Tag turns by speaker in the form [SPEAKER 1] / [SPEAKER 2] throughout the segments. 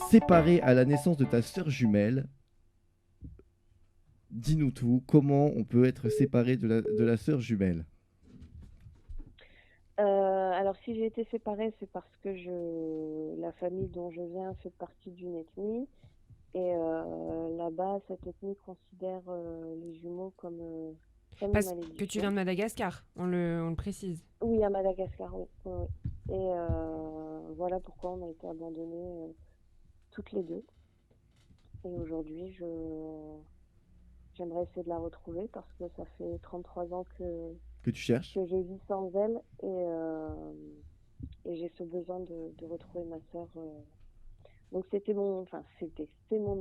[SPEAKER 1] séparé à la naissance de ta sœur jumelle. Dis-nous tout, comment on peut être séparé de la sœur jumelle?
[SPEAKER 2] Alors si j'ai été séparée, c'est parce que la famille dont je viens fait partie d'une ethnie et là-bas, cette ethnie considère les jumeaux comme une
[SPEAKER 3] Parce que tu viens
[SPEAKER 2] malédiction.
[SPEAKER 3] de Madagascar, on le précise.
[SPEAKER 2] Oui, à Madagascar, oui. Oui, oui. Et voilà pourquoi on a été abandonnés toutes les deux. Et aujourd'hui, j'aimerais essayer de la retrouver parce que ça fait 33 ans
[SPEAKER 1] Que tu cherches?
[SPEAKER 2] que je vis sans elle et j'ai ce besoin de retrouver ma sœur. Donc c'est mon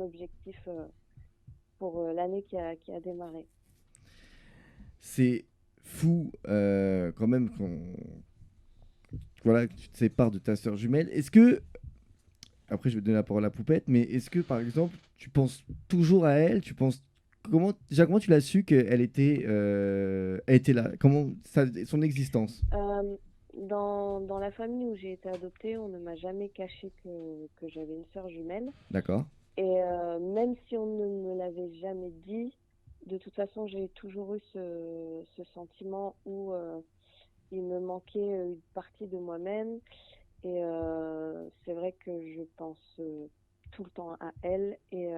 [SPEAKER 2] objectif pour l'année qui a démarré.
[SPEAKER 1] C'est fou quand même voilà, que tu te sépares de ta sœur jumelle. Est-ce que, après je vais te donner la parole à Poupette, mais est-ce que par exemple tu penses toujours à elle? Tu penses déjà comment tu l'as su elle était là? Son existence?
[SPEAKER 2] Dans la famille où j'ai été adoptée, on ne m'a jamais caché que j'avais une sœur jumelle.
[SPEAKER 1] D'accord.
[SPEAKER 2] Et même si on ne me l'avait jamais dit, de toute façon, j'ai toujours eu ce sentiment où il me manquait une partie de moi-même. Et c'est vrai que je pense tout le temps à elle. Et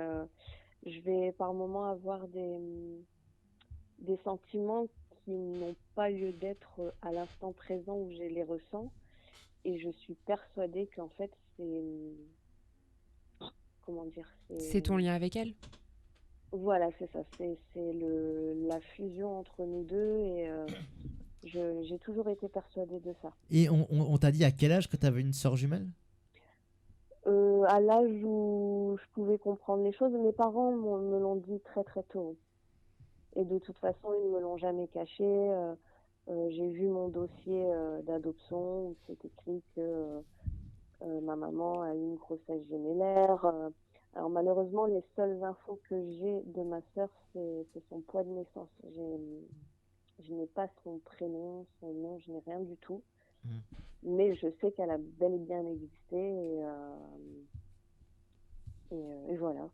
[SPEAKER 2] je vais par moments avoir des sentiments qui n'ont pas lieu d'être à l'instant présent où je les ressens. Et je suis persuadée qu'en fait, comment dire,
[SPEAKER 3] C'est ton lien avec elle?
[SPEAKER 2] voilà, c'est ça, la fusion entre nous deux et j'ai toujours été persuadée de ça.
[SPEAKER 4] Et on t'a dit à quel âge que t'avais une sœur jumelle?
[SPEAKER 2] À l'âge où je pouvais comprendre les choses, mes parents me l'ont dit très très tôt. Et de toute façon, ils ne me l'ont jamais caché. J'ai vu mon dossier d'adoption où c'est écrit que ma maman a eu une grossesse gémellaire. Alors malheureusement, les seules infos que j'ai de ma sœur, c'est son poids de naissance. Je n'ai pas son prénom, son nom, je n'ai rien du tout.
[SPEAKER 4] Mhm.
[SPEAKER 2] Mais je sais qu'elle a bel et bien existé et voilà.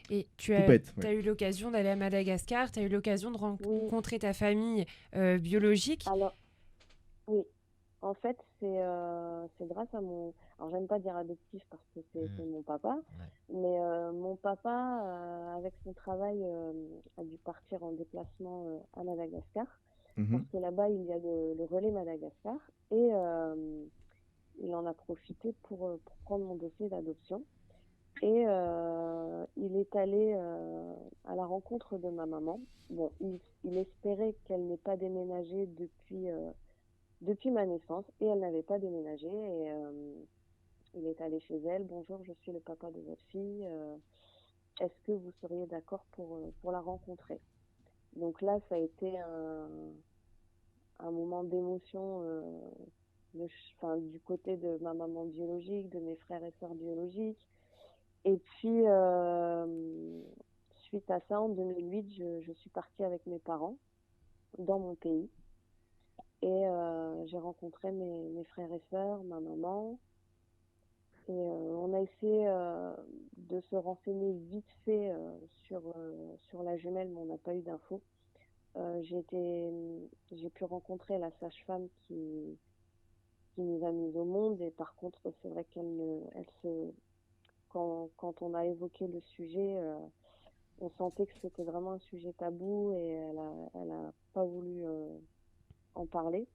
[SPEAKER 3] Et tu as,
[SPEAKER 1] Poupette, oui.
[SPEAKER 3] as eu l'occasion d'aller à Madagascar, tu as eu l'occasion de
[SPEAKER 2] Oui,
[SPEAKER 3] rencontrer ta famille biologique.
[SPEAKER 2] alors oui, en fait, c'est grâce à mon. Alors, j'aime pas dire adoptif parce que c'est
[SPEAKER 4] Mhm.
[SPEAKER 2] mon papa,
[SPEAKER 4] Ouais.
[SPEAKER 2] mais mon papa, avec son travail, a dû partir en déplacement à Madagascar parce
[SPEAKER 1] Mhm.
[SPEAKER 2] que là-bas, il y a le relais Madagascar et il en a profité pour prendre mon dossier d'adoption. Et il est allé à la rencontre de ma maman. Bon, il espérait qu'elle n'ait pas déménagé depuis ma naissance et elle n'avait pas déménagé et il est allé chez elle. Bonjour, je suis le papa de votre fille. Est-ce que vous seriez d'accord pour la rencontrer? Donc là, ça a été un moment d'émotion du côté de ma maman biologique, de mes frères et sœurs biologiques. Et puis, suite à ça, en 2008, je suis partie avec mes parents dans mon pays et j'ai rencontré mes frères et sœurs, ma maman. Et on a essayé de se renseigner vite fait sur la jumelle, mais on n'a pas eu d'infos. J'ai pu rencontrer la sage-femme qui nous a mis au monde, et par contre, c'est vrai quand on a évoqué le sujet, on sentait que c'était vraiment un sujet tabou et elle a pas voulu en parler.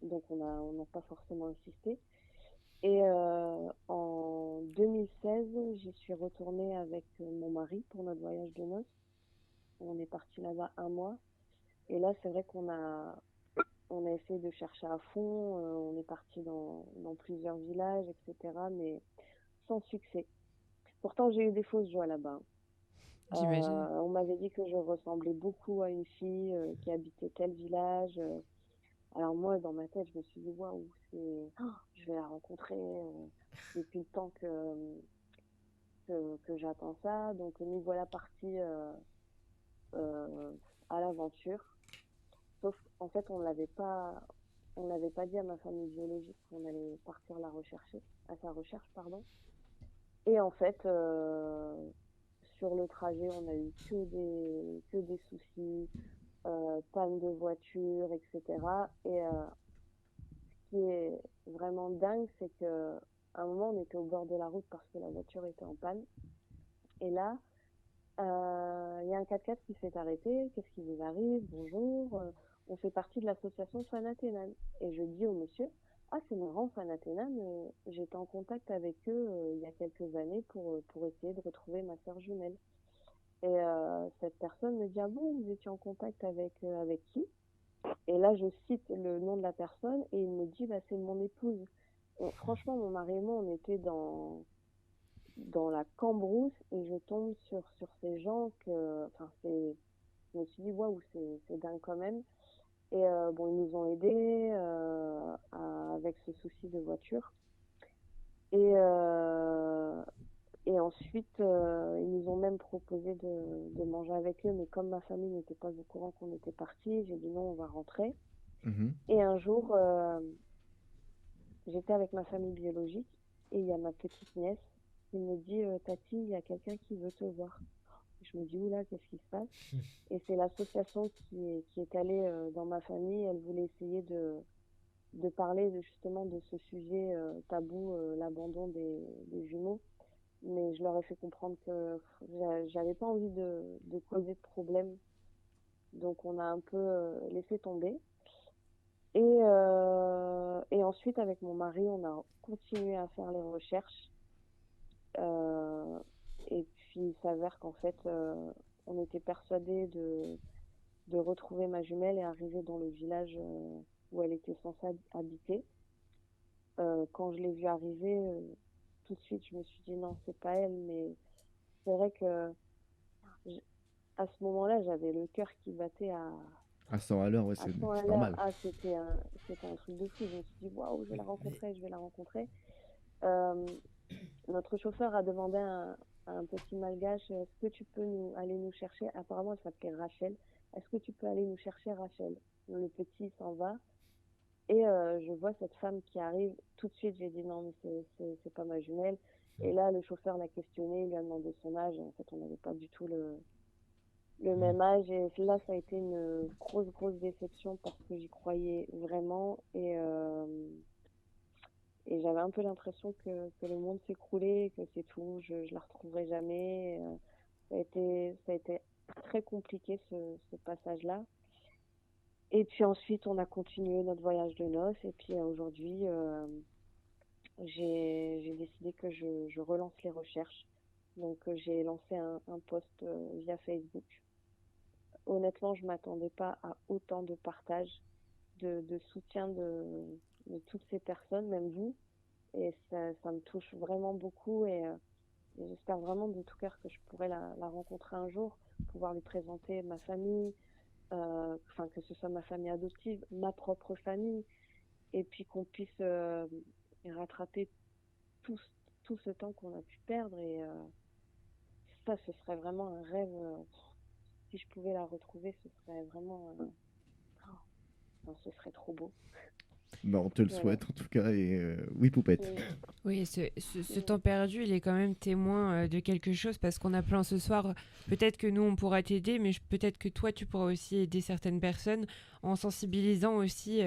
[SPEAKER 2] Donc on n'a pas forcément insisté. Et en 2016, j'y suis retournée avec mon mari pour notre voyage de noces. On est parti là-bas un mois. Et là, c'est vrai on a essayé de chercher à fond. On est parti dans plusieurs villages, etc. Mais sans succès. Pourtant, j'ai eu des fausses joies là-bas.
[SPEAKER 3] J'imagine.
[SPEAKER 2] On m'avait dit que je ressemblais beaucoup à une fille qui habitait tel village. Alors moi, dans ma tête, je me suis dit, waouh, je vais la rencontrer depuis le temps que j'attends ça. Donc nous voilà partis euh, à l'aventure. Sauf en fait, on l'avait pas dit à ma famille biologique qu'on allait partir la rechercher, à sa recherche, pardon. Et en fait, sur le trajet, on a eu que des soucis, panne de voiture, etc. Et ce qui est vraiment dingue, c'est que à un moment, on était au bord de la route parce que la voiture était en panne. Et là, il y a un 4x4 qui s'est arrêté. Qu'est-ce qui vous arrive? Bonjour. On fait partie de l'association Fanathénam. Et je dis au monsieur, ah, c'est marrant, Fanathénam, j'étais en contact avec eux il y a quelques années pour essayer de retrouver ma sœur jumelle. Et cette personne me dit, ah bon, vous étiez en contact avec qui? Et là, je cite le nom de la personne et il me dit, bah, c'est mon épouse. Et franchement, mon mari et moi, on était dans la cambrousse et je tombe sur ces gens que, enfin, je me suis dit, waouh, c'est dingue quand même. Et bon, ils nous ont aidés avec ce souci de voiture. Et, et ensuite, ils nous ont même proposé de manger avec eux, mais comme ma famille n'était pas au courant qu'on était partis, j'ai dit non, on va rentrer. Et un jour, j'étais avec ma famille biologique et il y a ma petite nièce qui me dit Tati, il y a quelqu'un qui veut te voir. Je me dis oula, qu'est-ce qui se passe? Et c'est l'association qui est allée dans ma famille. Elle voulait essayer de parler justement de ce sujet tabou, l'abandon des jumeaux. Mais je leur ai fait comprendre que j'avais pas envie de causer de problème. Donc on a un peu laissé tomber. Et ensuite, avec mon mari, on a continué à faire les recherches. Et puis, il s'avère qu'en fait, on était persuadés de retrouver ma jumelle et arriver dans le village où elle était censée habiter. Quand je l'ai vue arriver, tout de suite, je me suis dit non, c'est pas elle. Mais c'est vrai que à ce moment-là, j'avais le cœur qui battait
[SPEAKER 1] à 100 à l'heure, ouais,
[SPEAKER 2] à
[SPEAKER 1] c'est
[SPEAKER 2] 100 à l'heure.
[SPEAKER 1] normal.
[SPEAKER 2] Ah, c'était un truc de fou. Je me suis dit waouh, je vais la rencontrer. Notre chauffeur a demandé à un petit malgache, est-ce que tu peux aller nous chercher? Apparemment, elle s'appelait Rachel. Est-ce que tu peux aller nous chercher Rachel? Le petit s'en va. Et je vois cette femme qui arrive. Tout de suite, j'ai dit non, mais c'est pas ma jumelle. Et là, le chauffeur l'a questionné, il lui a demandé son âge. Et en fait, on n'avait pas du tout le même âge. Et là, ça a été une grosse déception parce que j'y croyais vraiment. Et j'avais un peu l'impression que le monde s'écroulait, que c'est tout, je la retrouverai jamais. Ça a été très compliqué ce passage-là. Et puis ensuite, on a continué notre voyage de noces. Et puis aujourd'hui, j'ai décidé que je relance les recherches. Donc j'ai lancé un post via Facebook. Honnêtement, je m'attendais pas à autant de partage, de soutien de toutes ces personnes, même vous. Et ça me touche vraiment beaucoup et j'espère vraiment de tout cœur que je pourrai la rencontrer un jour, pouvoir lui présenter ma famille, enfin que ce soit ma famille adoptive, ma propre famille, et puis qu'on puisse rattraper tout ce temps qu'on a pu perdre. Et ça, ce serait vraiment un rêve. Si je pouvais la retrouver, ce serait vraiment... ce serait trop beau.
[SPEAKER 1] Bah, on te le souhaite en tout cas. Et oui, Poupette.
[SPEAKER 3] Oui, ce temps perdu, il est quand même témoin de quelque chose parce qu'on a plein ce soir. Peut-être que nous, on pourra t'aider, mais peut-être que toi, tu pourras aussi aider certaines personnes en sensibilisant aussi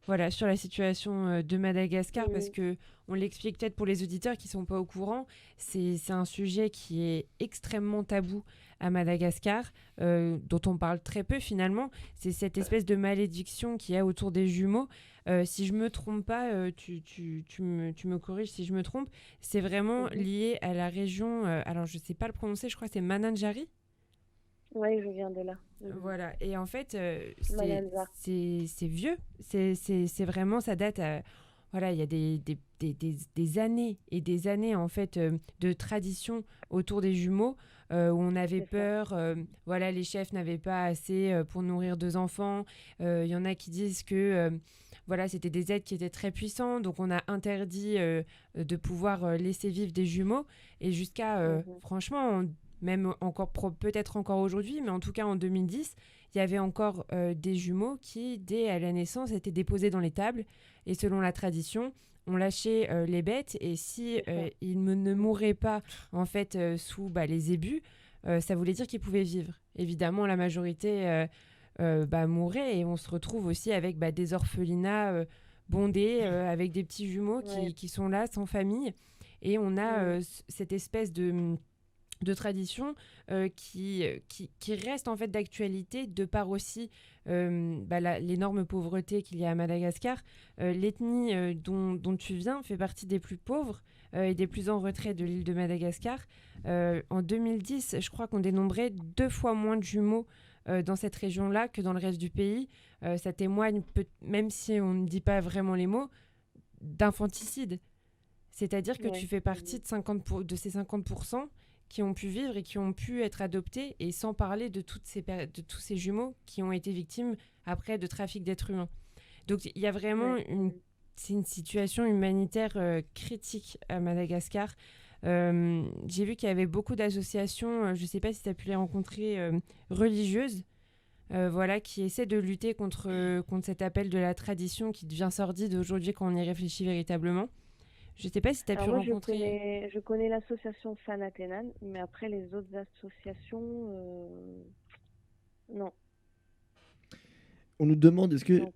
[SPEAKER 3] voilà, sur la situation de Madagascar, parce que on l'explique peut-être pour les auditeurs qui ne sont pas au courant, c'est un sujet qui est extrêmement tabou à Madagascar, dont on parle très peu finalement. C'est cette espèce de malédiction qu'il y a autour des jumeaux. Si je ne me trompe pas, tu me corriges si je me trompe, c'est vraiment lié à la région, alors je ne sais pas le prononcer, je crois que c'est Mananjari.
[SPEAKER 2] Oui, je viens de là.
[SPEAKER 3] Voilà, et en fait, c'est vieux, c'est vraiment, ça date, voilà, il y a des années et des années en fait de tradition autour des jumeaux où on avait peur, voilà, les chefs n'avaient pas assez pour nourrir 2 enfants, il y en a qui disent que voilà, c'était des êtres qui étaient très puissants, donc on a interdit de pouvoir laisser vivre des jumeaux, et jusqu'à, franchement, même encore peut-être encore aujourd'hui, mais en tout cas en 2010, il y avait encore des jumeaux qui, dès à la naissance, étaient déposés dans les tables. Et selon la tradition, ont lâché les bêtes, et si
[SPEAKER 2] C'est ça.
[SPEAKER 3] ils ne mouraient pas en fait sous les ébus, ça voulait dire qu'ils pouvaient vivre. Évidemment, la majorité mourait, et on se retrouve aussi avec des orphelinats bondés, avec des petits jumeaux
[SPEAKER 2] Ouais.
[SPEAKER 3] qui sont là sans famille, et on a
[SPEAKER 2] Mm.
[SPEAKER 3] cette espèce de tradition qui reste en fait d'actualité, de par aussi l'énorme pauvreté qu'il y a à Madagascar. L'ethnie dont tu viens fait partie des plus pauvres et des plus en retrait de l'île de Madagascar. En 2010, je crois qu'on dénombrait 2 fois moins de jumeaux dans cette région-là que dans le reste du pays. Ça témoigne, même si on ne dit pas vraiment les mots, d'infanticide. C'est-à-dire que tu
[SPEAKER 2] Ouais.
[SPEAKER 3] fais partie de ces 50% qui ont pu vivre et qui ont pu être adoptés, et sans parler de de tous ces jumeaux qui ont été victimes après de trafic d'êtres humains. Donc il y a vraiment
[SPEAKER 2] Ouais. Mm.
[SPEAKER 3] c'est une situation humanitaire critique à Madagascar. J'ai vu qu'il y avait beaucoup d'associations, je ne sais pas si tu as pu les rencontrer, religieuses, voilà, qui essaient de lutter contre cet appel de la tradition qui devient sordide aujourd'hui quand on y réfléchit véritablement. Je ne sais pas si tu as
[SPEAKER 2] Alors
[SPEAKER 3] pu
[SPEAKER 2] moi,
[SPEAKER 3] rencontrer...
[SPEAKER 2] je connais l'association Sanatenan, mais après les autres associations, non.
[SPEAKER 1] On nous demande
[SPEAKER 2] Donc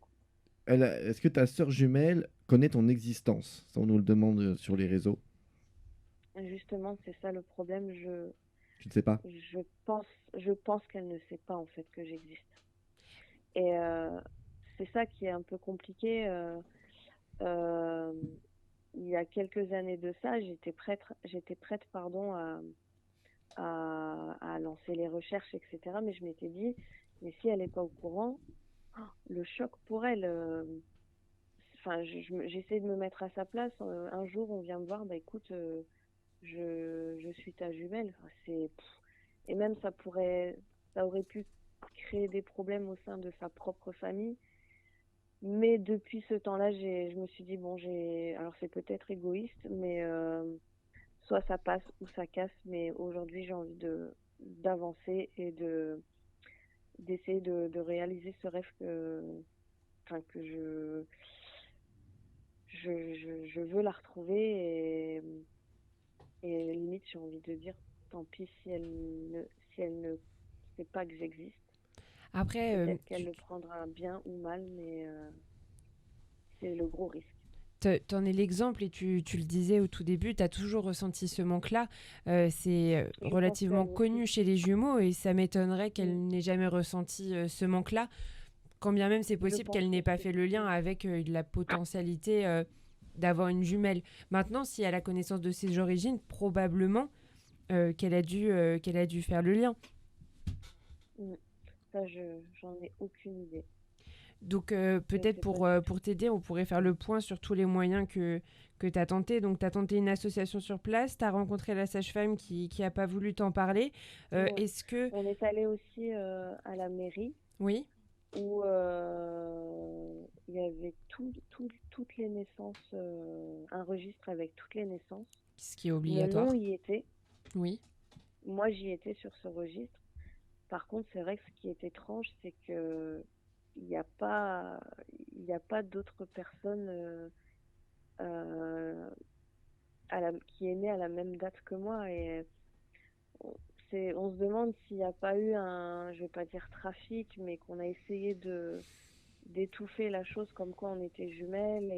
[SPEAKER 1] est-ce que ta sœur jumelle connaît ton existence? Ça, on nous le demande sur les réseaux.
[SPEAKER 2] justement, c'est ça le problème.
[SPEAKER 1] Tu ne sais pas?
[SPEAKER 2] Je pense, je pense qu'elle ne sait pas en fait que j'existe. Et c'est ça qui est un peu compliqué. Euh, il y a quelques années de ça, j'étais prête, pardon, à lancer les recherches, etc. Mais je m'étais dit, mais si elle n'est pas au courant, le choc pour elle. Enfin, j'essaie de me mettre à sa place. Un jour, on vient me voir, bah écoute, je suis ta jumelle. Enfin, et même ça aurait pu créer des problèmes au sein de sa propre famille. Mais depuis ce temps-là, je me suis dit, bon, alors c'est peut-être égoïste, mais soit ça passe ou ça casse. Mais aujourd'hui, j'ai envie d'avancer et d'essayer de réaliser ce rêve enfin, que je veux la retrouver, et limite, j'ai envie de dire, tant pis si elle ne sait pas que j'existe.
[SPEAKER 3] Après,
[SPEAKER 2] Peut-être qu'elle le prendra bien ou mal, mais c'est le gros risque.
[SPEAKER 3] t'en es l'exemple, et tu le disais au tout début, tu as toujours ressenti ce manque-là. C'est
[SPEAKER 2] Je pense
[SPEAKER 3] relativement
[SPEAKER 2] qu'elle aussi.
[SPEAKER 3] connu chez les jumeaux, et ça m'étonnerait
[SPEAKER 2] Mm.
[SPEAKER 3] qu'elle n'ait jamais ressenti ce manque-là, quand bien même c'est
[SPEAKER 2] Je
[SPEAKER 3] possible
[SPEAKER 2] pense
[SPEAKER 3] qu'elle n'ait pas
[SPEAKER 2] aussi.
[SPEAKER 3] fait le lien
[SPEAKER 2] Mm.
[SPEAKER 3] avec la potentialité d'avoir une jumelle. Maintenant, si elle a connaissance de ses origines, probablement qu'elle a dû faire le lien.
[SPEAKER 2] Mm. Ça, j'en ai aucune idée.
[SPEAKER 3] Donc
[SPEAKER 2] Je ne
[SPEAKER 3] peut-être
[SPEAKER 2] sais pas du tout.
[SPEAKER 3] pour t'aider, on pourrait faire le point sur tous les moyens que tu as tenté. Donc tu as tenté une association sur place, tu as rencontré la sage-femme qui n'a pas voulu t'en parler.
[SPEAKER 2] Ouais.
[SPEAKER 3] Est-ce que...
[SPEAKER 2] On est allé aussi à la mairie
[SPEAKER 3] Oui,
[SPEAKER 2] où il y avait toutes les naissances, un registre avec toutes les naissances.
[SPEAKER 3] ce qui est
[SPEAKER 2] Mon nom
[SPEAKER 3] obligatoire.
[SPEAKER 2] y était.
[SPEAKER 3] Oui.
[SPEAKER 2] Moi, j'y étais sur ce registre. Par contre, c'est vrai que ce qui est étrange, c'est que il n'y a pas, il y a pas d'autres personnes euh, qui est née à la même date que moi. Et on se demande s'il n'y a pas eu je vais pas dire trafic, mais qu'on a essayé d'étouffer la chose comme quoi on était jumelles.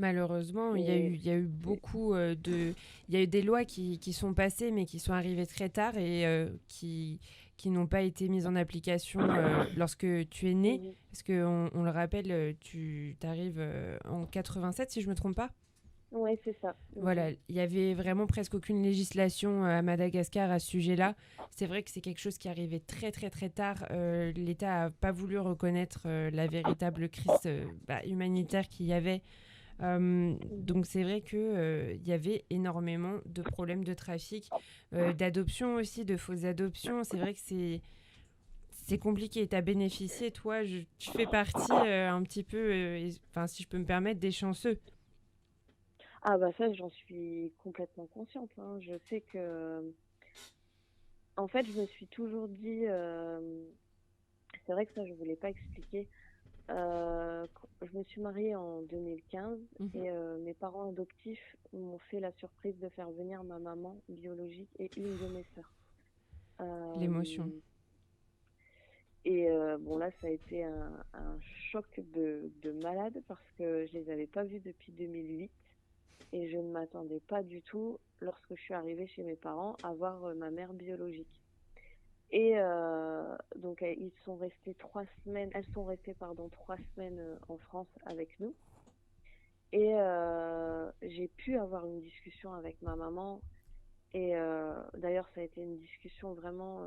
[SPEAKER 3] Malheureusement,
[SPEAKER 2] Et
[SPEAKER 3] il y a eu
[SPEAKER 2] c'est-
[SPEAKER 3] beaucoup il y a eu des lois qui sont passées, mais qui sont arrivées très tard, et qui n'ont pas été mises en application lorsque tu es né.
[SPEAKER 2] Mhm.
[SPEAKER 3] Parce qu'on on le rappelle, tu arrives en 87, si je ne me trompe pas.
[SPEAKER 2] Ouais, c'est ça.
[SPEAKER 3] Voilà,
[SPEAKER 2] Mhm.
[SPEAKER 3] il y avait vraiment presque aucune législation à Madagascar à ce sujet-là. C'est vrai que c'est quelque chose qui arrivait très très très tard. L'État n'a pas voulu reconnaître la véritable crise humanitaire qu'il y avait.
[SPEAKER 2] Mhm.
[SPEAKER 3] Donc c'est vrai que il y avait énormément de problèmes de trafic, d'adoption aussi, de fausses adoptions. C'est vrai que c'est compliqué. Tu as bénéficié, toi, tu fais partie un petit peu, enfin si je peux me permettre, des chanceux.
[SPEAKER 2] Ah bah ça, j'en suis complètement consciente, hein. Je sais que, en fait, je me suis toujours dit, c'est vrai que ça, je voulais pas expliquer. Je me suis mariée en 2015
[SPEAKER 3] Mhm.
[SPEAKER 2] et mes parents adoptifs m'ont fait la surprise de faire venir ma maman biologique et une de mes sœurs.
[SPEAKER 3] L'émotion.
[SPEAKER 2] Euh, bon, là, ça a été un choc de malade parce que je les avais pas vus depuis 2008 et je ne m'attendais pas du tout, lorsque je suis arrivée chez mes parents, à voir ma mère biologique. Et donc, elles sont restées, pardon, 3 semaines en France avec nous. Et j'ai pu avoir une discussion avec ma maman. Et d'ailleurs, ça a été une discussion vraiment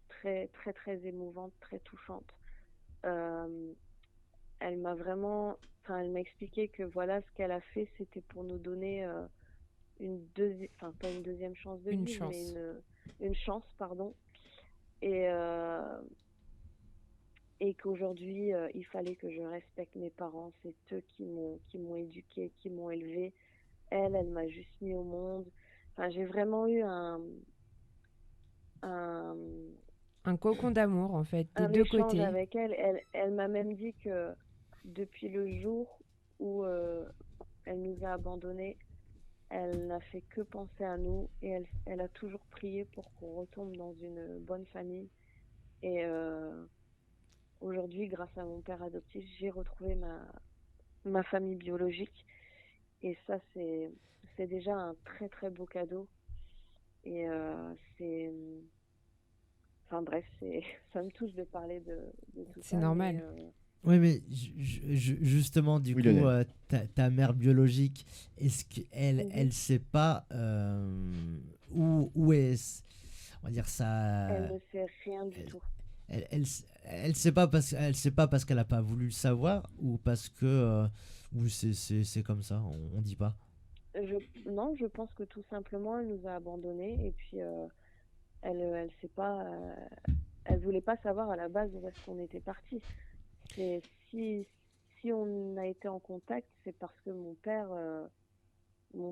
[SPEAKER 2] très, très, très émouvante, très touchante. Euh, Elle m'a vraiment, enfin, elle m'a expliqué que voilà, ce qu'elle a fait, c'était pour nous donner une deuxième, enfin, pas une deuxième chance de
[SPEAKER 3] Une
[SPEAKER 2] vivre, mais
[SPEAKER 3] chance.
[SPEAKER 2] une chance, pardon. Et, et qu'aujourd'hui, il fallait que je respecte mes parents. C'est eux qui m'ont éduquée, qui m'ont élevée. Elle m'a juste mis au monde. Enfin, j'ai vraiment eu un,
[SPEAKER 3] Un cocon d'amour, en fait, des
[SPEAKER 2] un
[SPEAKER 3] deux
[SPEAKER 2] échange
[SPEAKER 3] côtés.
[SPEAKER 2] avec elle. Elle m'a même dit que depuis le jour où elle nous a abandonnés, elle n'a fait que penser à nous et elle a toujours prié pour qu'on retombe dans une bonne famille. Et aujourd'hui, grâce à mon père adoptif, j'ai retrouvé ma famille biologique. Et ça, c'est déjà un très très beau cadeau. Et enfin bref, ça me touche de parler de tout
[SPEAKER 3] C'est
[SPEAKER 2] ça, mais
[SPEAKER 3] normal.
[SPEAKER 4] Oui, mais justement, du
[SPEAKER 1] Oui,
[SPEAKER 4] coup,
[SPEAKER 1] Lionel.
[SPEAKER 4] ta mère biologique, est-ce qu'elle
[SPEAKER 2] mhm.
[SPEAKER 4] elle sait pas où est, on va dire
[SPEAKER 2] Elle
[SPEAKER 4] ça,
[SPEAKER 2] ne sait rien du tout.
[SPEAKER 4] elle sait pas elle sait pas parce qu'elle a pas voulu le savoir ou parce que ou c'est comme ça, on dit pas.
[SPEAKER 2] Non, je pense que tout simplement, elle nous a abandonnés et puis elle sait pas, elle voulait pas savoir à la base où est-ce qu'on était parti. C'est si on a été en contact, c'est parce que mon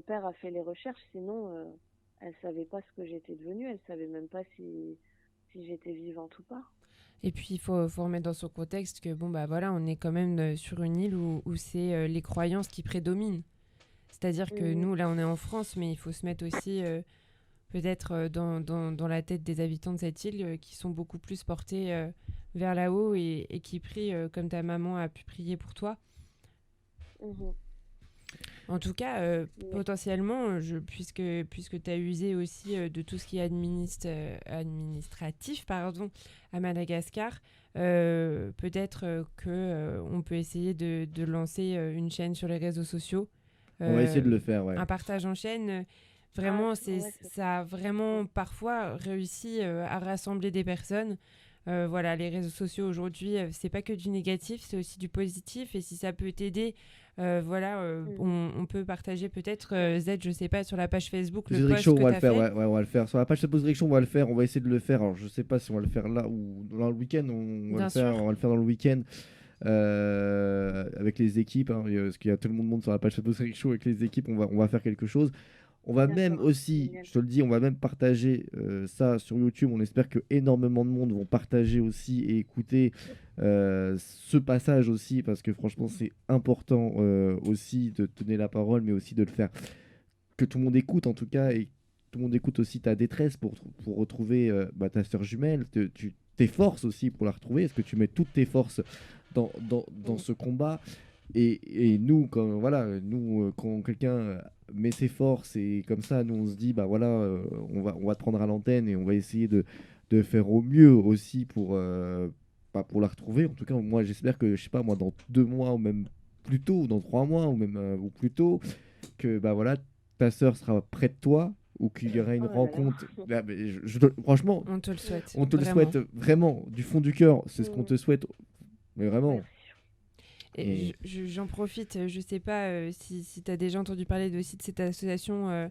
[SPEAKER 2] père a fait les recherches. Sinon, elle savait pas ce que j'étais devenue. Elle savait même pas si j'étais vivante ou pas.
[SPEAKER 3] Et puis, il faut remettre dans son contexte que, bon, bah voilà, on est quand même sur une île où c'est les croyances qui prédominent. C'est-à-dire que
[SPEAKER 2] Mhm.
[SPEAKER 3] nous, là, on est en France, mais il faut se mettre aussi peut-être dans la tête des habitants de cette île qui sont beaucoup plus portés vers là-haut et qui prient comme ta maman a pu prier pour toi.
[SPEAKER 2] Mhm.
[SPEAKER 3] En tout cas,
[SPEAKER 2] Mais
[SPEAKER 3] potentiellement, puisque tu as usé aussi de tout ce qui est administratif à Madagascar, peut-être on peut essayer de lancer une chaîne sur les réseaux sociaux.
[SPEAKER 1] On va essayer
[SPEAKER 3] Euh,
[SPEAKER 1] de le faire, ouais.
[SPEAKER 3] un partage en chaîne,
[SPEAKER 2] ah
[SPEAKER 3] vraiment,
[SPEAKER 2] ouais,
[SPEAKER 3] ça a vraiment parfois réussi à rassembler des personnes. Voilà, les réseaux sociaux aujourd'hui, c'est pas que du négatif, c'est aussi du positif. Et si ça peut t'aider, voilà,
[SPEAKER 2] Mhm.
[SPEAKER 3] on peut partager peut-être, Z, je sais pas, sur la page Facebook, le
[SPEAKER 1] The Rick
[SPEAKER 3] post
[SPEAKER 1] Show,
[SPEAKER 3] que
[SPEAKER 1] on va
[SPEAKER 3] tu
[SPEAKER 1] le
[SPEAKER 3] as
[SPEAKER 1] faire,
[SPEAKER 3] fait.
[SPEAKER 1] ouais, ouais, on va le faire. Sur la page de Pose Rick Show, on va le faire, on va essayer de le faire. Alors, je sais pas si on va le faire là ou dans le week-end, on va le
[SPEAKER 3] Bien
[SPEAKER 1] faire,
[SPEAKER 3] sûr,
[SPEAKER 1] on va le faire dans le week-end avec les équipes, hein, parce qu'il y a tout le monde sur la page de Pose Rick Show avec les équipes, on va faire quelque chose. On va même
[SPEAKER 2] D'accord,
[SPEAKER 1] aussi,
[SPEAKER 2] génial.
[SPEAKER 1] je te le dis, on va même partager ça sur YouTube. On espère que énormément de monde vont partager aussi et écouter ce passage aussi, parce que franchement, c'est important aussi de donner la parole, mais aussi de le faire que tout le monde écoute en tout cas, et tout le monde écoute aussi ta détresse pour retrouver ta sœur jumelle, tes forces aussi pour la retrouver. Est-ce que tu mets toutes tes forces dans
[SPEAKER 2] Mhm.
[SPEAKER 1] ce combat et nous, quand, voilà, nous, quand quelqu'un met ses forces et comme ça, nous on se dit, bah voilà, on va te prendre à l'antenne et on va essayer de faire au mieux aussi pour la retrouver. En tout cas, moi j'espère que, je sais pas, moi dans 2 mois ou même plus tôt, ou dans 3 mois ou même ou plus tôt, que bah voilà, ta sœur sera près de toi ou qu'il y aura une
[SPEAKER 2] Oh là là.
[SPEAKER 1] rencontre. Là, mais franchement,
[SPEAKER 3] on te le souhaite,
[SPEAKER 1] on te le
[SPEAKER 3] vraiment.
[SPEAKER 1] souhaite vraiment du fond du cœur. C'est ce qu'on
[SPEAKER 2] Mhm.
[SPEAKER 1] te souhaite, mais vraiment.
[SPEAKER 2] Merci.
[SPEAKER 3] Et
[SPEAKER 1] Et
[SPEAKER 3] j'en profite, je sais pas si tu as déjà entendu parler aussi de cette association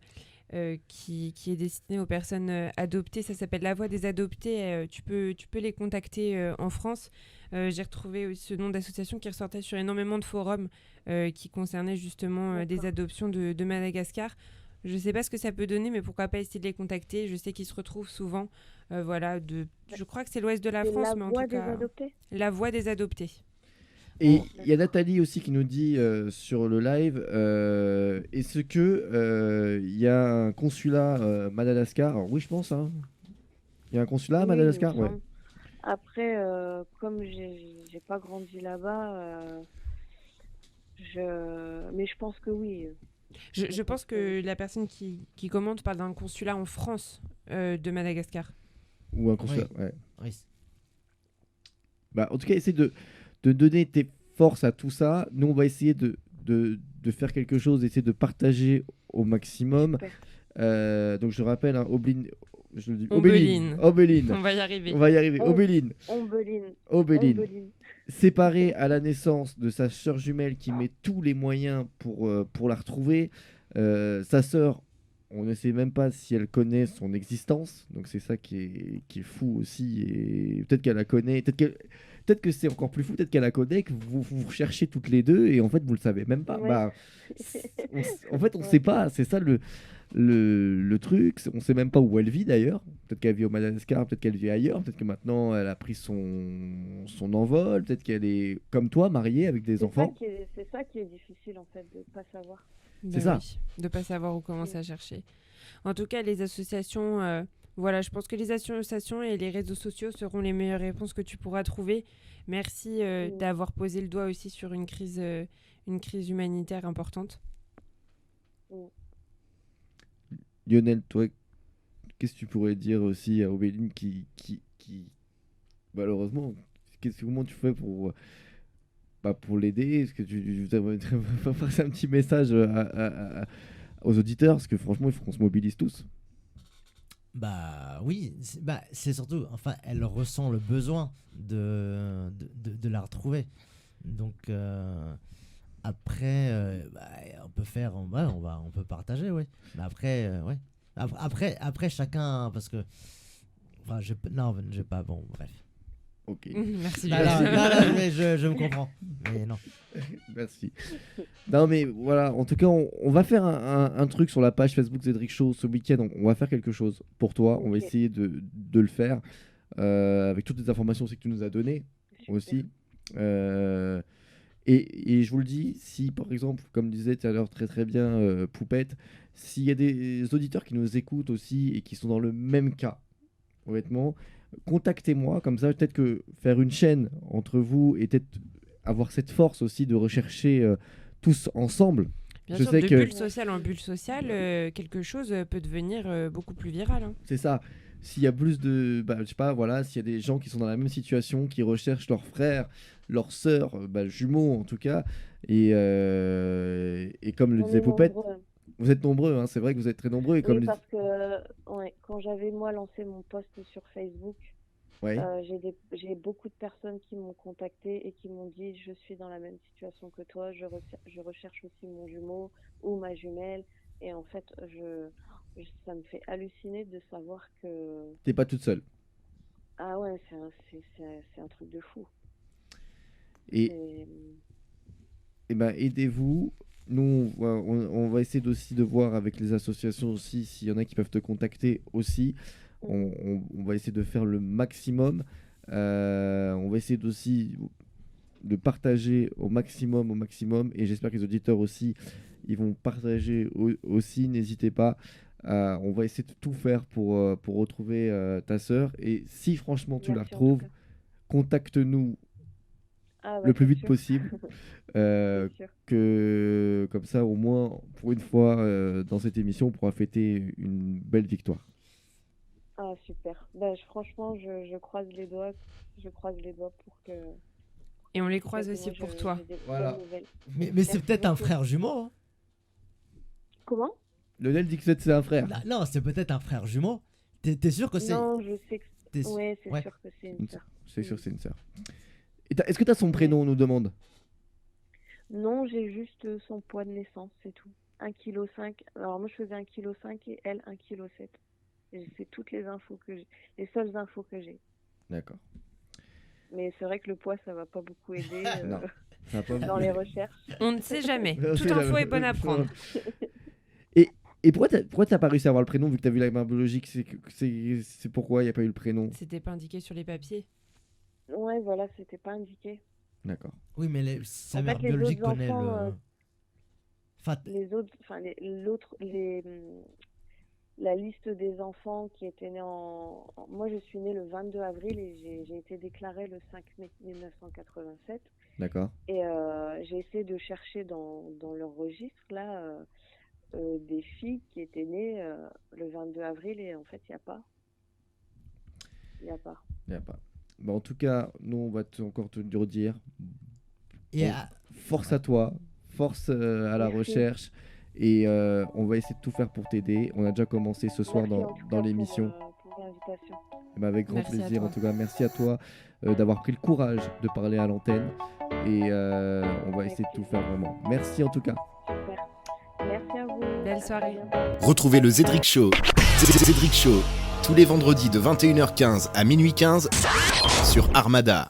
[SPEAKER 3] qui est destinée aux personnes adoptées. Ça s'appelle La Voix des Adoptés. Tu peux les contacter en France. J'ai retrouvé aussi ce nom d'association qui ressortait sur énormément de forums qui concernaient justement des
[SPEAKER 2] D'accord.
[SPEAKER 3] adoptions de Madagascar. Je sais pas ce que ça peut donner, mais pourquoi pas essayer de les contacter. Je sais qu'ils se retrouvent souvent. Voilà, je crois que c'est l'ouest de la
[SPEAKER 2] C'est
[SPEAKER 3] France,
[SPEAKER 2] la
[SPEAKER 3] mais en tout
[SPEAKER 2] voix des
[SPEAKER 3] cas,
[SPEAKER 2] adoptés?
[SPEAKER 3] La Voix des Adoptés.
[SPEAKER 1] Et il y a Nathalie aussi qui nous dit sur le live, est-ce que il y a un consulat Madagascar? Alors, oui, je pense. Hein. Il y a un consulat à
[SPEAKER 2] Oui, il me
[SPEAKER 1] Madagascar, ouais.
[SPEAKER 2] semble. Après, comme j'ai pas grandi là-bas, mais je pense que oui.
[SPEAKER 3] Je pense que la personne qui commente parle d'un consulat en France de Madagascar.
[SPEAKER 1] Ou un consulat, ouais.
[SPEAKER 4] Oui.
[SPEAKER 1] Bah, en tout cas, essaie de donner tes forces à tout ça. Nous, on va essayer de faire quelque chose, d'essayer de partager au maximum.
[SPEAKER 2] Super.
[SPEAKER 1] Donc, je rappelle, hein, je le dis,
[SPEAKER 3] Ombeline.
[SPEAKER 1] Obeline.
[SPEAKER 3] On va y arriver.
[SPEAKER 1] On va y arriver.
[SPEAKER 2] Om-
[SPEAKER 1] Obeline.
[SPEAKER 2] Ombeline.
[SPEAKER 1] Obeline.
[SPEAKER 2] Ombeline.
[SPEAKER 1] Séparée à la naissance de sa sœur jumelle qui met tous les moyens pour la retrouver. Sa sœur, on ne sait même pas si elle connaît son existence. Donc c'est ça qui est fou aussi. Et peut-être qu'elle la connaît. Peut-être que c'est encore plus fou. Peut-être qu'elle la connaît, que vous recherchez toutes les deux et en fait vous le savez même pas.
[SPEAKER 2] Ouais.
[SPEAKER 1] Bah, en fait on
[SPEAKER 2] Ouais.
[SPEAKER 1] sait pas. C'est ça le truc. On sait même pas où elle vit d'ailleurs. Peut-être qu'elle vit au Madagascar, peut-être qu'elle vit ailleurs, peut-être que maintenant elle a pris son envol, peut-être qu'elle est comme toi, mariée avec des enfants.
[SPEAKER 2] C'est ça qui est difficile en fait de pas savoir.
[SPEAKER 1] C'est ça.
[SPEAKER 3] Oui, de pas savoir où commencer
[SPEAKER 2] Mm.
[SPEAKER 3] à chercher. En tout cas, les associations, voilà, je pense que les associations et les réseaux sociaux seront les meilleures réponses que tu pourras trouver. Merci d'avoir posé le doigt aussi sur une crise humanitaire importante.
[SPEAKER 1] Lionel, toi, qu'est-ce que tu pourrais dire aussi à Obéline qui malheureusement, comment tu fais pour l'aider? Est-ce que tu vas passer un petit message aux auditeurs? Parce que franchement, il faut qu'on se mobilise tous.
[SPEAKER 4] Bah oui, c'est surtout, enfin, elle ressent le besoin de la retrouver. Donc après, on peut faire, ouais, on peut partager, ouais. Mais après, ouais. Après chacun, parce que, enfin, non, j'ai pas, bon, bref.
[SPEAKER 1] Ok.
[SPEAKER 3] Merci.
[SPEAKER 4] Là,
[SPEAKER 3] Lionel.
[SPEAKER 4] mais je me comprends. Mais non.
[SPEAKER 1] Merci. Non mais voilà, en tout cas, on va faire un truc sur la page Facebook Zedric Show ce week-end. On va faire quelque chose pour toi. On va
[SPEAKER 2] Ok.
[SPEAKER 1] essayer de le faire avec toutes les informations aussi que tu nous as données
[SPEAKER 2] Super.
[SPEAKER 1] aussi. Et je vous le dis, si par exemple, comme disait tout à l'heure très très bien Poupette, s'il y a des auditeurs qui nous écoutent aussi et qui sont dans le même cas, honnêtement, contactez-moi, comme ça peut-être que faire une chaîne entre vous et peut-être avoir cette force aussi de rechercher tous ensemble.
[SPEAKER 3] Bien
[SPEAKER 1] Je
[SPEAKER 3] sûr,
[SPEAKER 1] sais
[SPEAKER 3] de
[SPEAKER 1] que
[SPEAKER 3] bulle sociale en bulle sociale, quelque chose peut devenir beaucoup plus viral. Hein.
[SPEAKER 1] c'est ça. S'il y a plus de, je sais pas, voilà, s'il y a des gens qui sont dans la même situation, qui recherchent leur frère, leur sœur, jumeaux en tout cas, et comme le
[SPEAKER 2] On
[SPEAKER 1] disait
[SPEAKER 2] est
[SPEAKER 1] Poupette,
[SPEAKER 2] nombreux.
[SPEAKER 1] vous êtes nombreux, hein, c'est vrai que vous êtes très nombreux, et comme
[SPEAKER 2] Oui,
[SPEAKER 1] le
[SPEAKER 2] parce que ouais, quand j'avais moi lancé mon post sur Facebook,
[SPEAKER 1] ouais,
[SPEAKER 2] j'ai beaucoup de personnes qui m'ont contacté et qui m'ont dit je suis dans la même situation que toi, je recherche aussi mon jumeau ou ma jumelle. Et en fait, ça me fait halluciner de savoir que
[SPEAKER 1] t'es pas toute seule.
[SPEAKER 2] ah ouais, c'est un truc de fou.
[SPEAKER 1] Et,
[SPEAKER 2] C'est-
[SPEAKER 1] aidez-vous. Nous, on va essayer aussi de voir avec les associations aussi s'il y en a qui peuvent te contacter aussi. On va essayer de faire le maximum. On va essayer aussi de partager au maximum. Et j'espère que les auditeurs aussi, ils vont partager aussi. N'hésitez pas. On va essayer de tout faire pour retrouver ta sœur. Et si franchement tu la
[SPEAKER 2] Merci en tout
[SPEAKER 1] retrouves,
[SPEAKER 2] cas.
[SPEAKER 1] contacte-nous
[SPEAKER 2] Ah
[SPEAKER 1] le
[SPEAKER 2] bah,
[SPEAKER 1] plus
[SPEAKER 2] c'est
[SPEAKER 1] vite
[SPEAKER 2] sûr.
[SPEAKER 1] possible. Euh,
[SPEAKER 2] C'est sûr.
[SPEAKER 1] que comme ça au moins pour une fois dans cette émission on pourra fêter une belle victoire.
[SPEAKER 2] Ah super. Bah, franchement, je croise les doigts. Je croise les doigts pour que
[SPEAKER 3] Et on les croise
[SPEAKER 2] que
[SPEAKER 3] aussi
[SPEAKER 2] moi,
[SPEAKER 3] pour toi.
[SPEAKER 2] j'ai des
[SPEAKER 1] Voilà.
[SPEAKER 2] bonnes nouvelles.
[SPEAKER 4] Mais c'est
[SPEAKER 2] Merci
[SPEAKER 4] peut-être un
[SPEAKER 2] beaucoup.
[SPEAKER 4] frère jumeau. Hein.
[SPEAKER 2] Comment?
[SPEAKER 1] Lionel dit que c'est un frère.
[SPEAKER 4] Non, c'est peut-être un frère jumeau. T'es sûr que c'est.
[SPEAKER 2] Non, je sais que
[SPEAKER 4] t'es-
[SPEAKER 2] ouais, c'est
[SPEAKER 4] ouais.
[SPEAKER 2] sûr que c'est une sœur.
[SPEAKER 1] C'est sûr que c'est une sœur. Est-ce que tu as son prénom, on nous demande?
[SPEAKER 2] Non, j'ai juste son poids de naissance, c'est tout. 1,5 kg. Alors moi je faisais 1,5 kg et elle 1,7 kg. C'est toutes les infos que j'ai, les seules infos que j'ai.
[SPEAKER 1] D'accord.
[SPEAKER 2] Mais c'est vrai que le poids ça va pas beaucoup aider
[SPEAKER 1] Non. Ça va pas
[SPEAKER 2] dans les recherches.
[SPEAKER 3] On ne sait jamais.
[SPEAKER 1] On
[SPEAKER 3] Toute
[SPEAKER 1] sait
[SPEAKER 3] info
[SPEAKER 1] jamais.
[SPEAKER 3] est bonne à prendre.
[SPEAKER 1] Et pourquoi t'as pas réussi à avoir le prénom vu que t'as vu la barbe biologique? C'est pourquoi il n'y a pas eu le prénom?
[SPEAKER 3] C'était pas indiqué sur les papiers.
[SPEAKER 2] Ouais, voilà, c'était pas indiqué.
[SPEAKER 1] D'accord.
[SPEAKER 4] Oui, mais sa
[SPEAKER 2] En
[SPEAKER 4] mère
[SPEAKER 2] fait, les
[SPEAKER 4] biologique
[SPEAKER 2] autres
[SPEAKER 4] connaît
[SPEAKER 2] enfants,
[SPEAKER 4] le. Enfin,
[SPEAKER 2] les autres, enfin la liste des enfants qui étaient nés moi je suis née le 22 avril et j'ai été déclarée le 5 mai 1987
[SPEAKER 1] D'accord.
[SPEAKER 2] et j'ai essayé de chercher dans leur registre là des filles qui étaient nées le 22 avril et en fait il n'y a pas. Il n'y a pas.
[SPEAKER 1] Y a pas. Bah, en tout cas, nous, on va encore te redire.
[SPEAKER 4] et
[SPEAKER 1] Bon, force à toi, force à la
[SPEAKER 2] Merci.
[SPEAKER 1] recherche. Et on va essayer de tout faire pour t'aider. On a déjà commencé ce soir
[SPEAKER 2] Merci en tout
[SPEAKER 1] dans
[SPEAKER 2] cas
[SPEAKER 1] l'émission.
[SPEAKER 2] pour l'invitation.
[SPEAKER 1] Eh ben, avec grand
[SPEAKER 3] Merci à
[SPEAKER 1] plaisir.
[SPEAKER 3] toi.
[SPEAKER 1] En tout cas, merci à toi d'avoir pris le courage de parler à l'antenne. Et on va essayer de tout faire vraiment. Merci en tout cas.
[SPEAKER 2] Super. Merci à vous.
[SPEAKER 3] Belle
[SPEAKER 2] À très
[SPEAKER 3] soirée.
[SPEAKER 2] bientôt.
[SPEAKER 5] Retrouvez le Zedric Show. Zedric Show, tous les vendredis de 21h15 à minuit 15 sur Armada.